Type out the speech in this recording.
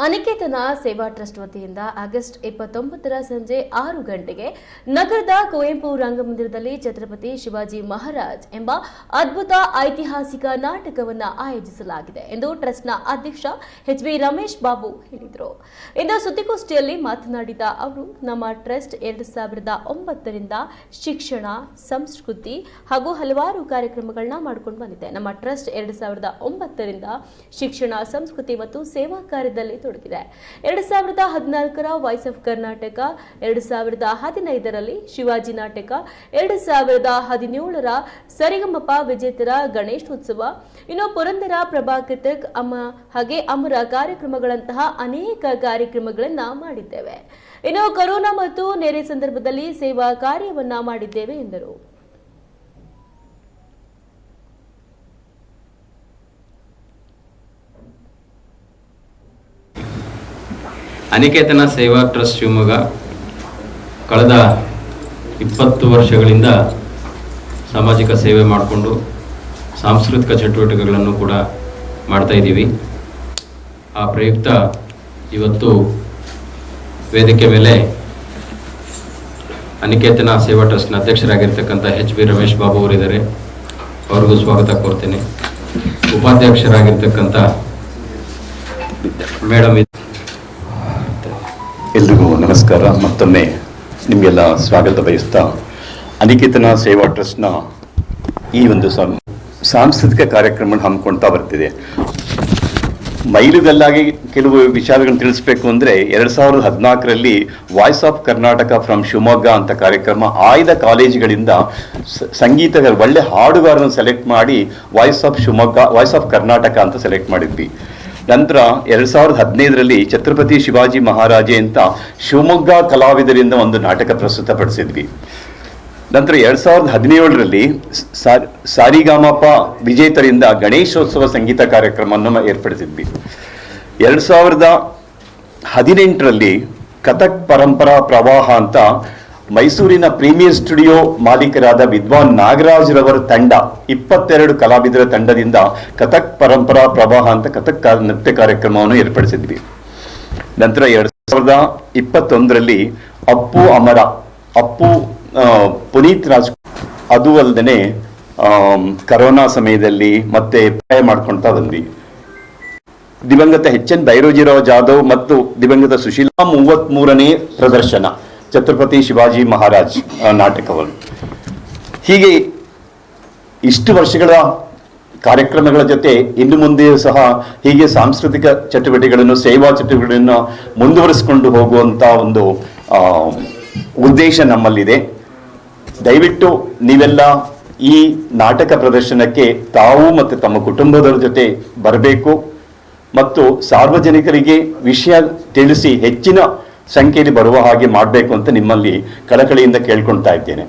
ಅನಿಕೇತನ ಸೇವಾ ಟ್ರಸ್ಟ್ ವತಿಯಿಂದ ಆಗಸ್ಟ್ 29ರ ಸಂಜೆ 6 ಗಂಟೆಗೆ ನಗರದ ಕುವೆಂಪು ರಂಗಮಂದಿರದಲ್ಲಿ ಛತ್ರಪತಿ ಶಿವಾಜಿ ಮಹಾರಾಜ್ ಎಂಬ ಅದ್ಭುತ ಐತಿಹಾಸಿಕ ನಾಟಕವನ್ನು ಆಯೋಜಿಸಲಾಗಿದೆ ಎಂದು ಟ್ರಸ್ಟ್ನ ಅಧ್ಯಕ್ಷ ಎಚ್.ಬಿ. ರಮೇಶ್ ಬಾಬು ಹೇಳಿದರು. ಇಂದು ಸುದ್ದಿಗೋಷ್ಠಿಯಲ್ಲಿ ಮಾತನಾಡಿದ ಅವರು, ನಮ್ಮ ಟ್ರಸ್ಟ್ 2009ರಿಂದ ಶಿಕ್ಷಣ, ಸಂಸ್ಕೃತಿ ಹಾಗೂ ಹಲವಾರು ಕಾರ್ಯಕ್ರಮಗಳನ್ನ ಮಾಡಿಕೊಂಡು ಬಂದಿದೆ. ನಮ್ಮ ಟ್ರಸ್ಟ್ 2009ರಿಂದ ಶಿಕ್ಷಣ, ಸಂಸ್ಕೃತಿ ಮತ್ತು ಸೇವಾ ಕಾರ್ಯದಲ್ಲಿ ತೊಡಗಿದೆ. 2014ರ ವಾಯ್ಸ್ ಆಫ್ ಕರ್ನಾಟಕ, 2015ರಲ್ಲಿ ಶಿವಾಜಿ ನಾಟಕ, 2017ರ ಸರಿಗಮಪ ವಿಜೇತರ ಗಣೇಶೋತ್ಸವ, ಇನ್ನು ಪುರಂದರ ಪ್ರಭಾಕೃತಕ್ ಹಾಗೆ ಅಮರ ಕಾರ್ಯಕ್ರಮಗಳಂತಹ ಅನೇಕ ಕಾರ್ಯಕ್ರಮಗಳನ್ನ ಮಾಡಿದ್ದೇವೆ. ಇನ್ನು ಕೊರೋನಾ ಮತ್ತು ನೆರೆ ಸಂದರ್ಭದಲ್ಲಿ ಸೇವಾ ಕಾರ್ಯವನ್ನ ಮಾಡಿದ್ದೇವೆ ಎಂದರು. ಅನಿಕೇತನ ಸೇವಾ ಟ್ರಸ್ಟ್ ಶಿವಮೊಗ್ಗ ಕಳೆದ 20 ವರ್ಷಗಳಿಂದ ಸಾಮಾಜಿಕ ಸೇವೆ ಮಾಡಿಕೊಂಡು ಸಾಂಸ್ಕೃತಿಕ ಚಟುವಟಿಕೆಗಳನ್ನು ಕೂಡ ಮಾಡ್ತಾ ಇದ್ದೀವಿ. ಆ ಪ್ರಯುಕ್ತ ಇವತ್ತು ವೇದಿಕೆ ಮೇಲೆ ಅನಿಕೇತನ ಸೇವಾ ಟ್ರಸ್ಟ್ನ ಅಧ್ಯಕ್ಷರಾಗಿರ್ತಕ್ಕಂಥ ಎಚ್.ಬಿ. ರಮೇಶ್ ಬಾಬು ಅವರಿದ್ದಾರೆ. ಅವ್ರಿಗೂ ಸ್ವಾಗತ ಕೋರ್ತೇನೆ. ಉಪಾಧ್ಯಕ್ಷರಾಗಿರ್ತಕ್ಕಂಥ ಮೇಡಮ್. ಎಲ್ರಿಗೂ ನಮಸ್ಕಾರ. ಮತ್ತೊಮ್ಮೆ ನಿಮಗೆಲ್ಲ ಸ್ವಾಗತ ಬಯಸ್ತಾ, ಅನಿಕೇತನ ಸೇವಾ ಟ್ರಸ್ಟ್ನ ಈ ಒಂದು ಸಾಂಸ್ಕೃತಿಕ ಕಾರ್ಯಕ್ರಮ ಹಮ್ಮಿಕೊಳ್ತಾ ಬರ್ತಿದೆ. ಮೈಲುಗಲ್ಲಾಗಿ ಕೆಲವು ವಿಚಾರಗಳನ್ನು ತಿಳಿಸ್ಬೇಕು ಅಂದರೆ, 2014ರಲ್ಲಿ voice of Karnataka from Shivamogga ಅಂತ ಕಾರ್ಯಕ್ರಮ ಆಯ್ದ ಕಾಲೇಜುಗಳಿಂದ ಸಂಗೀತಗಾರ ಒಳ್ಳೆ ಹಾಡುಗಾರರನ್ನು ಸೆಲೆಕ್ಟ್ ಮಾಡಿ voice of Shivamogga, voice of Karnataka ಅಂತ ಸೆಲೆಕ್ಟ್ ಮಾಡಿದ್ವಿ. ನಂತರ 2015ರಲ್ಲಿ ಛತ್ರಪತಿ ಶಿವಾಜಿ ಮಹಾರಾಜೆ ಅಂತ ಶಿವಮೊಗ್ಗ ಕಲಾವಿದರಿಂದ ಒಂದು ನಾಟಕ ಪ್ರಸ್ತುತಪಡಿಸಿದ್ವಿ. ನಂತರ 2017ರಲ್ಲಿ ಸಾರಿಗಾಮಪ ವಿಜೇತರಿಂದ ಗಣೇಶೋತ್ಸವ ಸಂಗೀತ ಕಾರ್ಯಕ್ರಮವನ್ನು ಏರ್ಪಡಿಸಿದ್ವಿ. 2018ರಲ್ಲಿ ಕಥಕ್ ಪರಂಪರಾ ಪ್ರವಾಹ ಅಂತ ಮೈಸೂರಿನ ಪ್ರೀಮಿಯರ್ ಸ್ಟುಡಿಯೋ ಮಾಲೀಕರಾದ ವಿದ್ವಾನ್ ನಾಗರಾಜ್ರವರ ತಂಡ 22 ಕಲಾವಿದರ ತಂಡದಿಂದ ಕಥಕ್ ಪರಂಪರಾ ಪ್ರವಾಹ ಅಂತ ಕಥಕ್ ನೃತ್ಯ ಕಾರ್ಯಕ್ರಮವನ್ನು ಏರ್ಪಡಿಸಿದ್ವಿ. ನಂತರ 2021ರಲ್ಲಿ ಅಪ್ಪು ಪುನೀತ್ ರಾಜ್, ಅದು ಅಲ್ಲದೆ ಕರೋನಾ ಸಮಯದಲ್ಲಿ ಮತ್ತೆ ಮಾಡ್ಕೊಳ್ತಾ ಬಂದ್ವಿ. ದಿವಂಗತ ಎಚ್.ಎನ್. ಭೈರೋಜಿರಾವ್ ಜಾಧವ್ ಮತ್ತು ದಿವಂಗತ ಸುಶೀಲಾ 33ನೇ ಪ್ರದರ್ಶನ ಛತ್ರಪತಿ ಶಿವಾಜಿ ಮಹಾರಾಜ್ ನಾಟಕವನ್ನು. ಹೀಗೆ ಇಷ್ಟು ವರ್ಷಗಳ ಕಾರ್ಯಕ್ರಮಗಳ ಜೊತೆ ಇನ್ನು ಮುಂದೆ ಸಹ ಹೀಗೆ ಸಾಂಸ್ಕೃತಿಕ ಚಟುವಟಿಕೆಗಳನ್ನು, ಸೇವಾ ಚಟುವಟಿಕೆಗಳನ್ನು ಮುಂದುವರಿಸಿಕೊಂಡು ಹೋಗುವಂಥ ಒಂದು ಉದ್ದೇಶ ನಮ್ಮಲ್ಲಿದೆ. ದಯವಿಟ್ಟು ನೀವೆಲ್ಲ ಈ ನಾಟಕ ಪ್ರದರ್ಶನಕ್ಕೆ ತಾವು ಮತ್ತು ತಮ್ಮ ಕುಟುಂಬದವರ ಜೊತೆ ಬರಬೇಕು ಮತ್ತು ಸಾರ್ವಜನಿಕರಿಗೆ ವಿಷಯ ತಿಳಿಸಿ ಹೆಚ್ಚಿನ ಸಂಖ್ಯೆಯಲ್ಲಿ ಬರುವ ಹಾಗೆ ಮಾಡಬೇಕು ಅಂತ ನಿಮ್ಮಲ್ಲಿ ಕಳಕಳಿಯಿಂದ ಕೇಳ್ಕೊಳ್ತಾ ಇದ್ದೇನೆ.